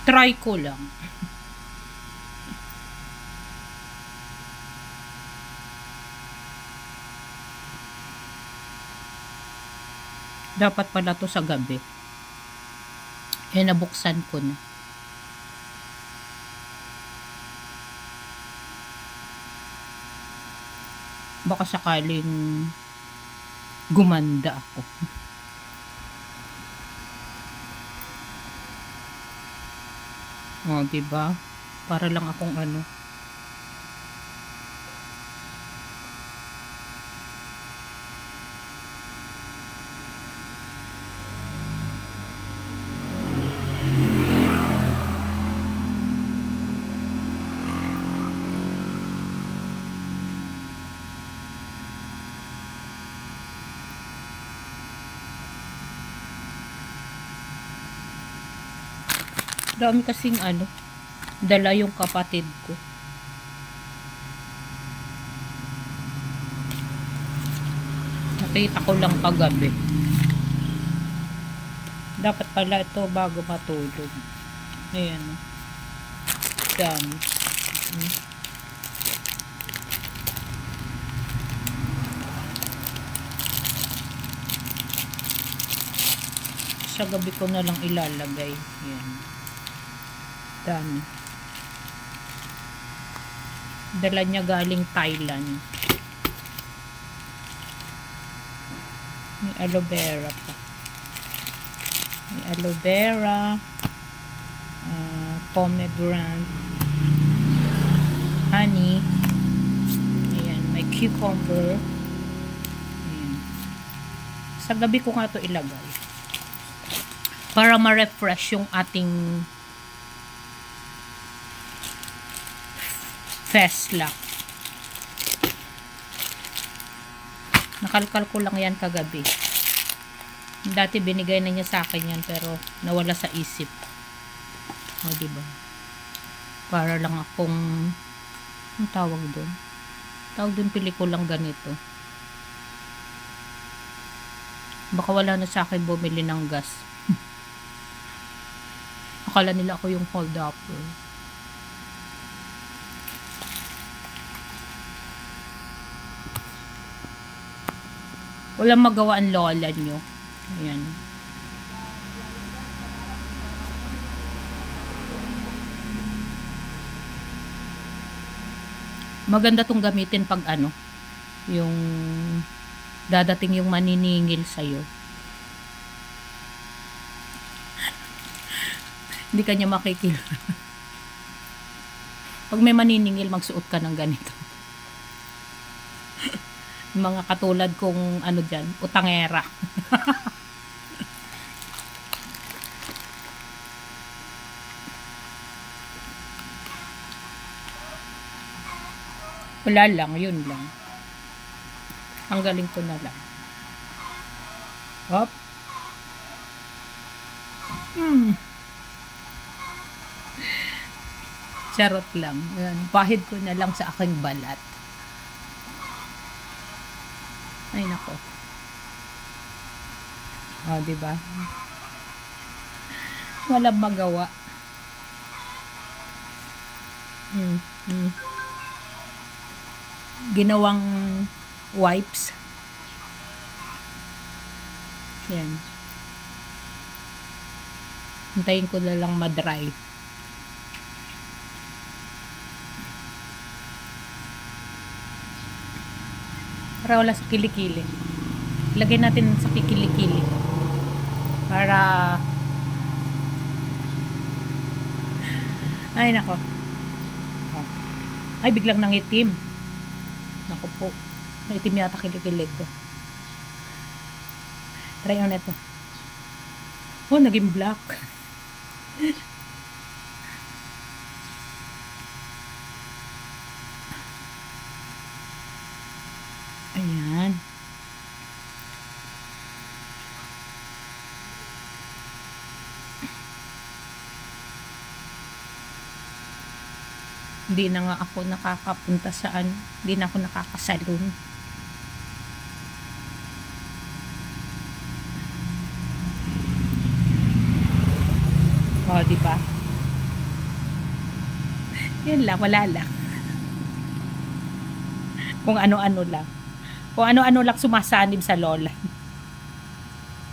Try ko lang. Dapat pala to sa gabi. Eh, nabuksan ko na. Baka sakaling gumanda ako. Oh, diba? Para lang akong ano. Dami kasing ano, dala yung kapatid ko. Nakita ko lang kagabi. Dapat pala ito bago matulog. Ayan. Dami. Sa gabi ko na lang ilalagay. Ayan. Dami. Dala niya galing Thailand. May aloe vera pa. May aloe vera, pomegranate, honey. Ayan, may cucumber. Ayan. Sa gabi ko nga to ilagay. Para ma-refresh yung ating Fesla. Nakalkal ko lang yan kagabi. Dati binigay na niya sa akin yan pero nawala sa isip. O, diba? Para lang akong ang tawag doon. Tawag doon pelikulang ganito. Baka wala na sa akin bumili ng gas. Akala nila ako yung hold upper. Walang magawa ang lola nyo. Ayan. Maganda tong gamitin pag ano, yung dadating yung maniningil sa'yo. Hindi kanya makikilala. Pag may maniningil, magsuot ka ng ganito. Mga katulad kong ano dyan, utangera. Wala lang, yun lang. Tanggalin ko na lang. Hop. Charot lang. Yan. Pahid ko na lang sa aking balat. Ay nako. O, diba? Walang magawa. Ginawang wipes. Yan. Hintayin ko na lang ma-dry. Para wala sa kilikili. Lagay natin sa kikilikili. Para ay nako. Ay biglang nangitim. Nako po. Nangitim yata kilikili ko. Try on ito. Oh, naging black. Ayan. Hindi na nga ako nakakapunta saan. Hindi na ako nakakasalon. O, di ba? Yan lang, wala lang. Kung ano-ano lang. Kung ano-ano lang sumasanib sa lola.